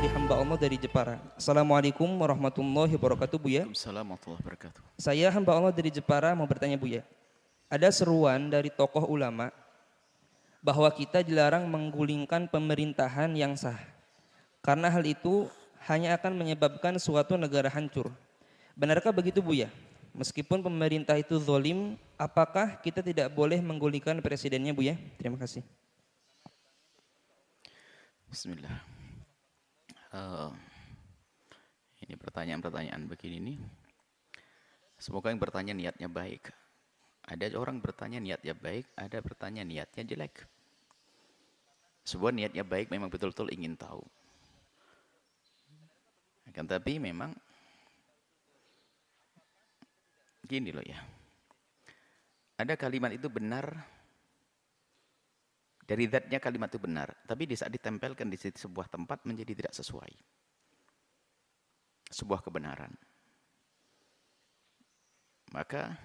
dari hamba Allah dari Jepara. Assalamualaikum warahmatullahi wabarakatuh, Buya. Waalaikumsalam warahmatullahi wabarakatuh. Saya hamba Allah dari Jepara mau bertanya, Buya. Ada seruan dari tokoh ulama bahwa kita dilarang menggulingkan pemerintahan yang sah. Karena hal itu hanya akan menyebabkan suatu negara hancur. Benarkah begitu, Buya? Meskipun pemerintah itu zalim, apakah kita tidak boleh menggulingkan presidennya, Buya? Terima kasih. Bismillah. Ini pertanyaan-pertanyaan begini nih. Semoga yang bertanya niatnya baik. Ada orang bertanya niatnya baik, ada bertanya niatnya jelek. Sebuah niatnya baik memang betul-betul ingin tahu. Akan tapi memang gini loh ya. Ada kalimat itu benar, dari zatnya kalimat itu benar, tapi di saat ditempelkan di sebuah tempat menjadi tidak sesuai. Sebuah kebenaran. Maka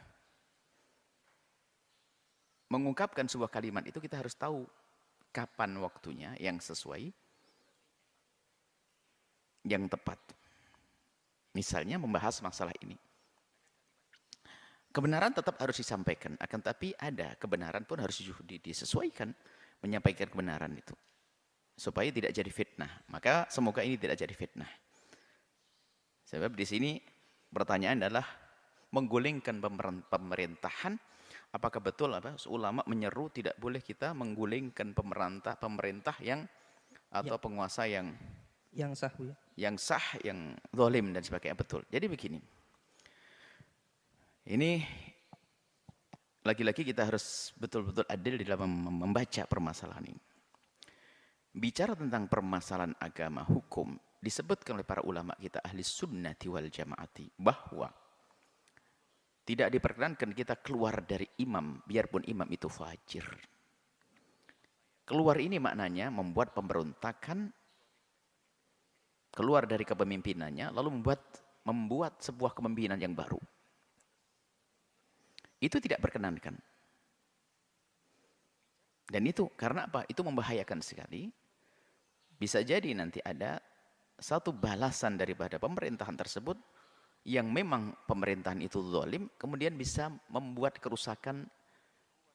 mengungkapkan sebuah kalimat itu kita harus tahu kapan waktunya yang sesuai, yang tepat. Misalnya membahas masalah ini. Kebenaran tetap harus disampaikan, akan tapi ada kebenaran pun harus disesuaikan. Menyampaikan kebenaran itu supaya tidak jadi fitnah. Maka semoga ini tidak jadi fitnah. Sebab di sini pertanyaan adalah menggulingkan pemerintahan. Apakah betul ulama menyeru tidak boleh kita menggulingkan pemerintah yang atau penguasa yang sah, Bu, ya? Yang sah, yang zalim dan sebagainya, betul. Jadi begini. Ini lagi-lagi kita harus betul-betul adil di dalam membaca permasalahan ini. Bicara tentang permasalahan agama, hukum, disebutkan oleh para ulama kita ahli sunnati wal jamaati bahwa tidak diperkenankan kita keluar dari imam, biarpun imam itu fajir. Keluar ini maknanya membuat pemberontakan, keluar dari kepemimpinannya, lalu membuat sebuah kepemimpinan yang baru. Itu tidak berkenankan. Dan itu karena apa? Itu membahayakan sekali. Bisa jadi nanti ada satu balasan daripada pemerintahan tersebut yang memang pemerintahan itu zalim, kemudian bisa membuat kerusakan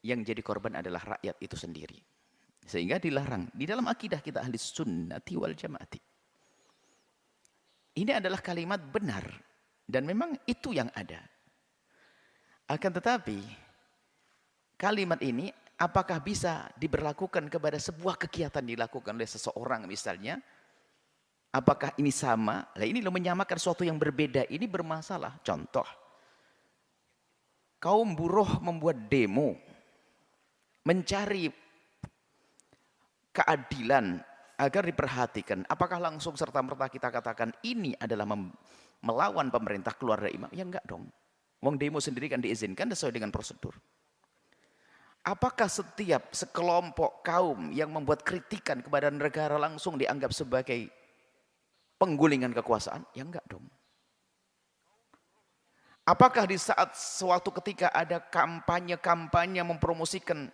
yang jadi korban adalah rakyat itu sendiri. Sehingga dilarang. Di dalam akidah kita ahli sunnati wal jamaati. Ini adalah kalimat benar. Dan memang itu yang ada. Akan tetapi, kalimat ini apakah bisa diberlakukan kepada sebuah kegiatan dilakukan oleh seseorang misalnya? Apakah ini sama? Nah, ini lo menyamakan sesuatu yang berbeda. Ini bermasalah. Contoh, kaum buruh membuat demo, mencari keadilan agar diperhatikan. Apakah langsung serta-merta kita katakan ini adalah melawan pemerintah keluar dari imam? Ya enggak dong. Wong demo sendiri kan diizinkan sesuai dengan prosedur. Apakah setiap sekelompok kaum yang membuat kritikan kepada negara langsung dianggap sebagai penggulingan kekuasaan? Ya enggak dong. Apakah di saat suatu ketika ada kampanye-kampanye mempromosikan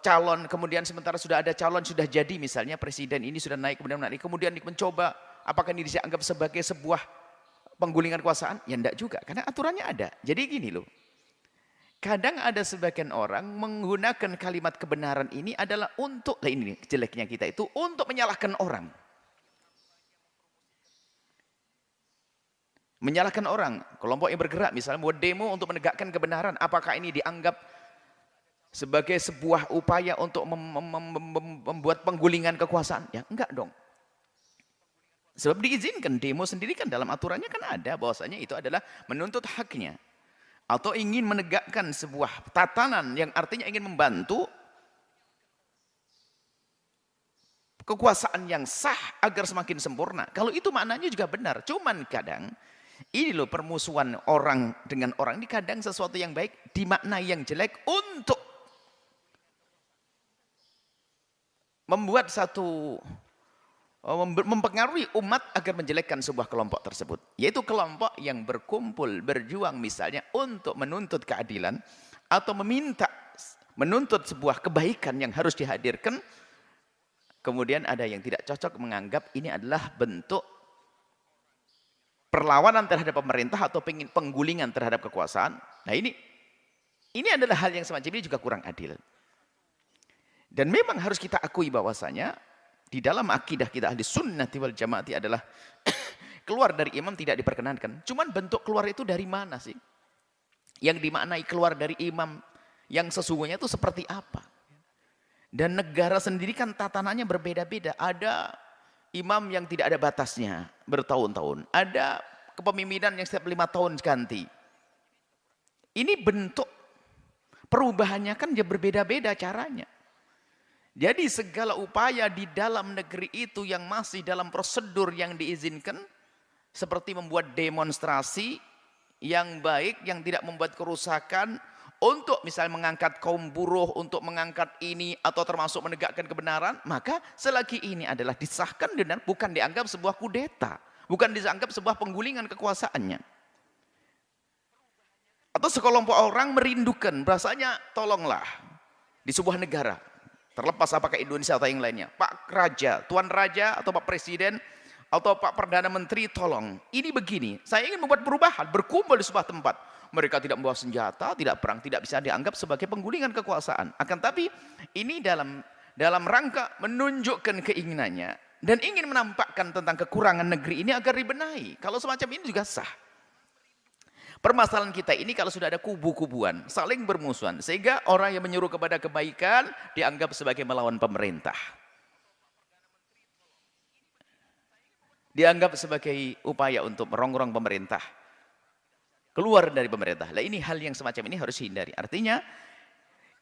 calon, kemudian sementara sudah ada calon, sudah jadi misalnya presiden ini sudah naik, kemudian mencoba, apakah ini dianggap sebagai sebuah penggulingan kekuasaan? Ya enggak juga, karena aturannya ada. Jadi gini loh, kadang ada sebagian orang menggunakan kalimat kebenaran ini adalah untuk, ini jeleknya kita itu, untuk menyalahkan orang. Menyalahkan orang, kelompok yang bergerak misalnya buat demo untuk menegakkan kebenaran, apakah ini dianggap sebagai sebuah upaya untuk membuat penggulingan kekuasaan? Ya enggak dong. Sebab diizinkan, demo sendiri kan dalam aturannya kan ada bahwasanya itu adalah menuntut haknya. Atau ingin menegakkan sebuah tatanan yang artinya ingin membantu kekuasaan yang sah agar semakin sempurna. Kalau itu maknanya juga benar. Cuman kadang, ini loh permusuhan orang dengan orang ini kadang sesuatu yang baik dimaknai yang jelek untuk membuat mempengaruhi umat agar menjelekkan sebuah kelompok tersebut. Yaitu kelompok yang berkumpul, berjuang misalnya untuk menuntut keadilan atau meminta menuntut sebuah kebaikan yang harus dihadirkan, kemudian ada yang tidak cocok menganggap ini adalah bentuk perlawanan terhadap pemerintah atau penggulingan terhadap kekuasaan. Nah ini adalah hal yang semacam ini juga kurang adil. Dan memang harus kita akui bahwasanya di dalam akidah kita ahli sunnati wal jamaati adalah keluar dari imam tidak diperkenankan. Cuman bentuk keluar itu dari mana sih? Yang dimaknai keluar dari imam yang sesungguhnya itu seperti apa? Dan negara sendiri kan tatanannya berbeda-beda. Ada imam yang tidak ada batasnya bertahun-tahun. Ada kepemimpinan yang setiap 5 tahun ganti. Ini bentuk perubahannya kan dia berbeda-beda caranya. Jadi segala upaya di dalam negeri itu yang masih dalam prosedur yang diizinkan, seperti membuat demonstrasi yang baik, yang tidak membuat kerusakan, untuk misalnya mengangkat kaum buruh, untuk mengangkat ini, atau termasuk menegakkan kebenaran, maka selagi ini adalah disahkan dan bukan dianggap sebuah kudeta, bukan dianggap sebuah penggulingan kekuasaannya. Atau sekelompok orang merindukan, bahasanya tolonglah di sebuah negara, terlepas apakah Indonesia atau yang lainnya, Pak Raja, Tuan Raja, atau Pak Presiden, atau Pak Perdana Menteri, tolong, ini begini, saya ingin membuat perubahan, berkumpul di sebuah tempat. Mereka tidak membawa senjata, tidak perang, tidak bisa dianggap sebagai penggulingan kekuasaan. Akan tapi ini dalam rangka menunjukkan keinginannya dan ingin menampakkan tentang kekurangan negeri ini agar dibenahi. Kalau semacam ini juga sah. Permasalahan kita ini kalau sudah ada kubu-kubuan, saling bermusuhan, sehingga orang yang menyuruh kepada kebaikan dianggap sebagai melawan pemerintah. Dianggap sebagai upaya untuk merongrong pemerintah. Keluar dari pemerintah. Nah ini hal yang semacam ini harus dihindari. Artinya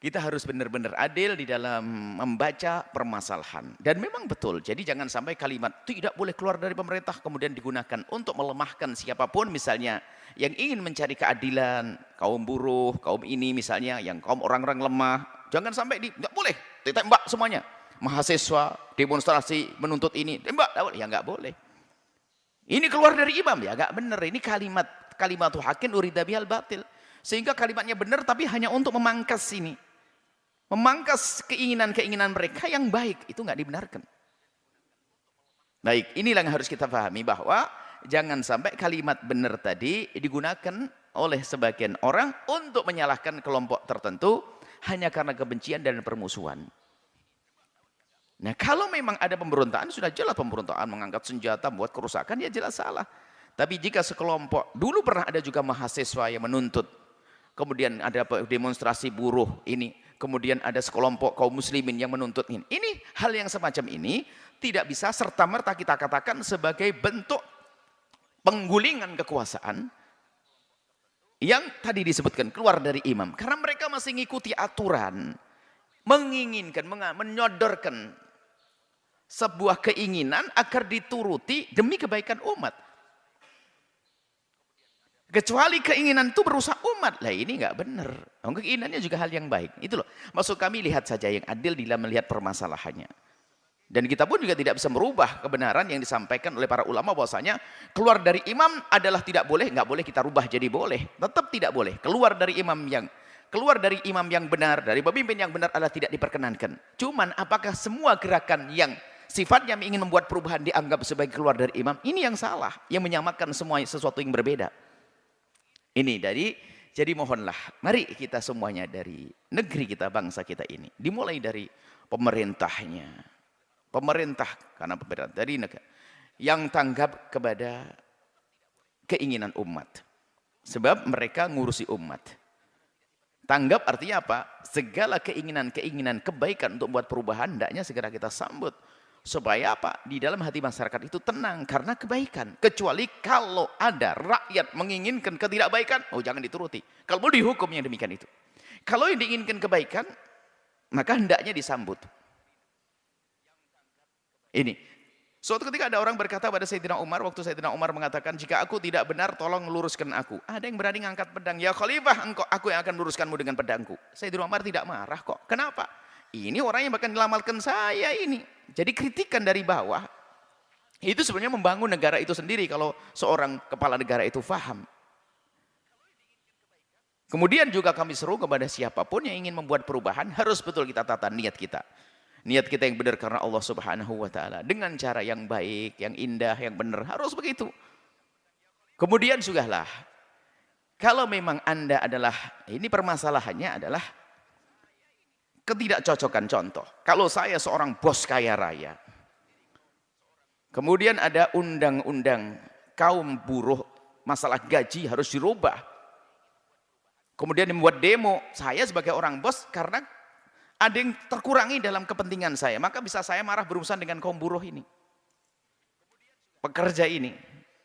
kita harus benar-benar adil di dalam membaca permasalahan. Dan memang betul, jadi jangan sampai kalimat tidak boleh keluar dari pemerintah kemudian digunakan untuk melemahkan siapapun, misalnya yang ingin mencari keadilan, kaum buruh, kaum ini misalnya, yang kaum orang-orang lemah, jangan sampai nggak boleh, ditembak semuanya. Mahasiswa demonstrasi menuntut ini, tembak, ya nggak boleh. Ini keluar dari imam, ya nggak benar. Ini kalimatu haqqin urida bihal batil. Sehingga kalimatnya benar tapi hanya untuk memangkas ini. Memangkas keinginan-keinginan mereka yang baik, itu nggak dibenarkan. Baik, inilah yang harus kita pahami, bahwa jangan sampai kalimat benar tadi digunakan oleh sebagian orang untuk menyalahkan kelompok tertentu hanya karena kebencian dan permusuhan. Nah, kalau memang ada pemberontakan, sudah jelas pemberontakan, mengangkat senjata, membuat kerusakan, ya jelas salah. Tapi jika sekelompok, dulu pernah ada juga mahasiswa yang menuntut, kemudian ada demonstrasi buruh ini, kemudian ada sekelompok kaum muslimin yang menuntut ini. Ini hal yang semacam ini tidak bisa serta-merta kita katakan sebagai bentuk penggulingan kekuasaan yang tadi disebutkan keluar dari imam. Karena mereka masih mengikuti aturan, menginginkan, menyodorkan sebuah keinginan agar dituruti demi kebaikan umat. Kecuali keinginan itu merusak umat. Lah ini nggak benar. Keinginannya juga hal yang baik. Itu loh. Maksud kami, lihat saja yang adil dalam melihat permasalahannya. Dan kita pun juga tidak bisa merubah kebenaran yang disampaikan oleh para ulama bahwasanya keluar dari imam adalah tidak boleh, nggak boleh kita rubah jadi boleh. Tetap tidak boleh. Keluar dari imam yang benar, dari pemimpin yang benar adalah tidak diperkenankan. Cuman apakah semua gerakan yang sifatnya ingin membuat perubahan dianggap sebagai keluar dari imam? Ini yang salah, yang menyamakan semua sesuatu yang berbeda. Ini jadi mohonlah, mari kita semuanya dari negeri kita, bangsa kita ini, dimulai dari pemerintahnya. Pemerintah, karena pemerintah dari negara, yang tanggap kepada keinginan umat. Sebab mereka ngurusi umat. Tanggap artinya apa? Segala keinginan-keinginan kebaikan untuk membuat perubahan, hendaknya segera kita sambut. Supaya apa? Di dalam hati masyarakat itu tenang karena kebaikan. Kecuali kalau ada rakyat menginginkan ketidakbaikan, oh jangan dituruti. Kalau mau dihukum yang demikian itu. Kalau yang diinginkan kebaikan, maka hendaknya disambut. Ini. Suatu ketika ada orang berkata pada Sayyidina Umar, waktu Sayyidina Umar mengatakan, jika aku tidak benar, tolong luruskan aku. Ada yang berani ngangkat pedang, ya Khalifah, aku yang akan luruskanmu dengan pedangku. Sayyidina Umar tidak marah kok. Kenapa? Ini orang yang bahkan menyelamatkan saya ini. Jadi kritikan dari bawah, itu sebenarnya membangun negara itu sendiri kalau seorang kepala negara itu faham. Kemudian juga kami seru kepada siapapun yang ingin membuat perubahan, harus betul kita tata niat kita. Niat kita yang benar karena Allah Subhanahu wa taala, dengan cara yang baik, yang indah, yang benar, harus begitu. Kemudian sudahlah, kalau memang Anda adalah, ini permasalahannya adalah ketidakcocokan. Contoh, kalau saya seorang bos kaya raya, kemudian ada undang-undang kaum buruh, masalah gaji harus dirubah. Kemudian membuat demo, saya sebagai orang bos karena ada yang terkurangi dalam kepentingan saya, maka bisa saya marah berurusan dengan kaum buruh ini. Pekerja ini.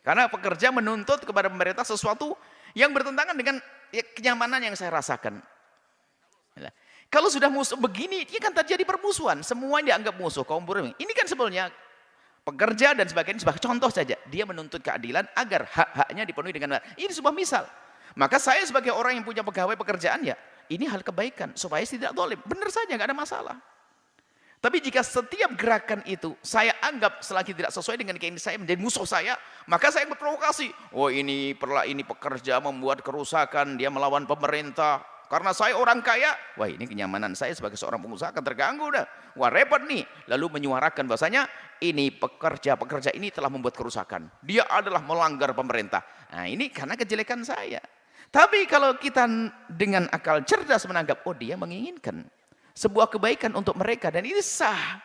Karena pekerja menuntut kepada pemerintah sesuatu yang bertentangan dengan kenyamanan yang saya rasakan. Kalau sudah musuh begini, ini kan terjadi permusuhan. Semua dianggap musuh kaum buruh. Ini kan sebenarnya pekerja dan sebagainya, sebagai contoh saja. Dia menuntut keadilan agar hak-haknya dipenuhi dengan benar. Ini sebuah misal. Maka saya sebagai orang yang punya pegawai pekerjaan, ya ini hal kebaikan supaya tidak zalim. Benar saja, nggak ada masalah. Tapi jika setiap gerakan itu saya anggap selagi tidak sesuai dengan keinginan saya menjadi musuh saya, maka saya berprovokasi. Oh ini pekerja membuat kerusakan, dia melawan pemerintah. Karena saya orang kaya, wah ini kenyamanan saya sebagai seorang pengusaha akan terganggu dah. Wah repot nih. Lalu menyuarakan bahasanya ini pekerja ini telah membuat kerusakan. Dia adalah melanggar pemerintah. Nah ini karena kejelekan saya. Tapi kalau kita dengan akal cerdas menanggap, oh dia menginginkan sebuah kebaikan untuk mereka dan ini sah.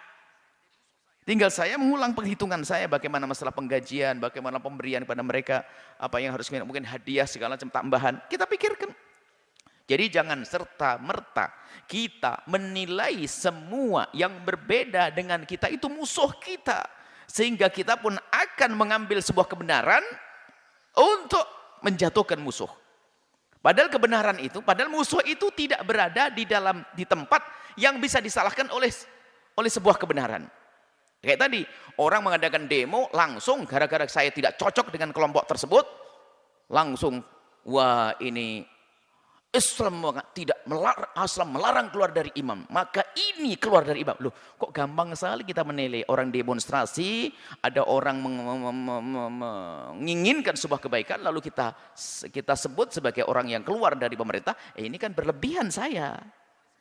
Tinggal saya mengulang penghitungan saya bagaimana masalah penggajian, bagaimana pemberian kepada mereka, apa yang harus mungkin hadiah segala macam tambahan. Kita pikirkan. Jadi jangan serta-merta kita menilai semua yang berbeda dengan kita itu musuh kita. Sehingga kita pun akan mengambil sebuah kebenaran untuk menjatuhkan musuh. Padahal kebenaran itu, padahal musuh itu tidak berada di tempat yang bisa disalahkan oleh sebuah kebenaran. Kayak tadi, orang mengadakan demo langsung gara-gara saya tidak cocok dengan kelompok tersebut, langsung wah ini Islam melarang keluar dari imam, maka ini keluar dari imam. Loh, kok gampang sekali kita menilai orang demonstrasi, ada orang menginginkan sebuah kebaikan, lalu kita sebut sebagai orang yang keluar dari pemerintah. Ini kan berlebihan saya.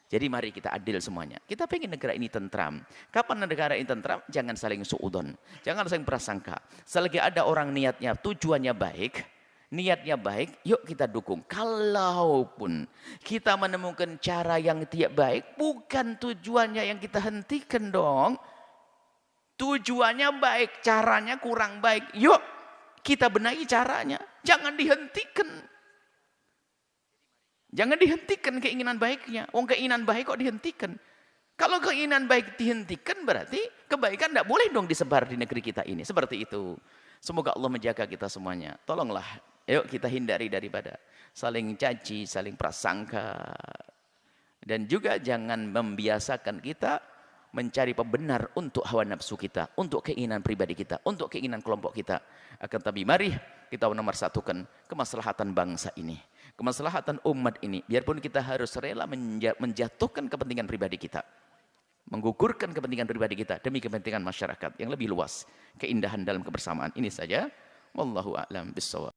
Jadi mari kita adil semuanya. Kita pengen negara ini tentram. Kapan negara ini tentram? Jangan saling suudon, jangan saling prasangka. Selagi ada orang niatnya, tujuannya baik, niatnya baik, yuk kita dukung. Kalaupun kita menemukan cara yang tidak baik, bukan tujuannya yang kita hentikan dong. Tujuannya baik, caranya kurang baik, yuk kita benahi caranya. Jangan dihentikan. Jangan dihentikan keinginan baiknya. Keinginan baik kok dihentikan? Kalau keinginan baik dihentikan, berarti kebaikan tidak boleh dong disebar di negeri kita ini. Seperti itu. Semoga Allah menjaga kita semuanya. Tolonglah. Yuk kita hindari daripada saling caci, saling prasangka. Dan juga jangan membiasakan kita mencari pembenar untuk hawa nafsu kita, untuk keinginan pribadi kita, untuk keinginan kelompok kita. Akan tapi mari kita menomorsatukan kemaslahatan bangsa ini, kemaslahatan umat ini. Biarpun kita harus rela menjatuhkan kepentingan pribadi kita, menggugurkan kepentingan pribadi kita demi kepentingan masyarakat yang lebih luas, keindahan dalam kebersamaan. Ini saja. Wallahu a'lam bishawab.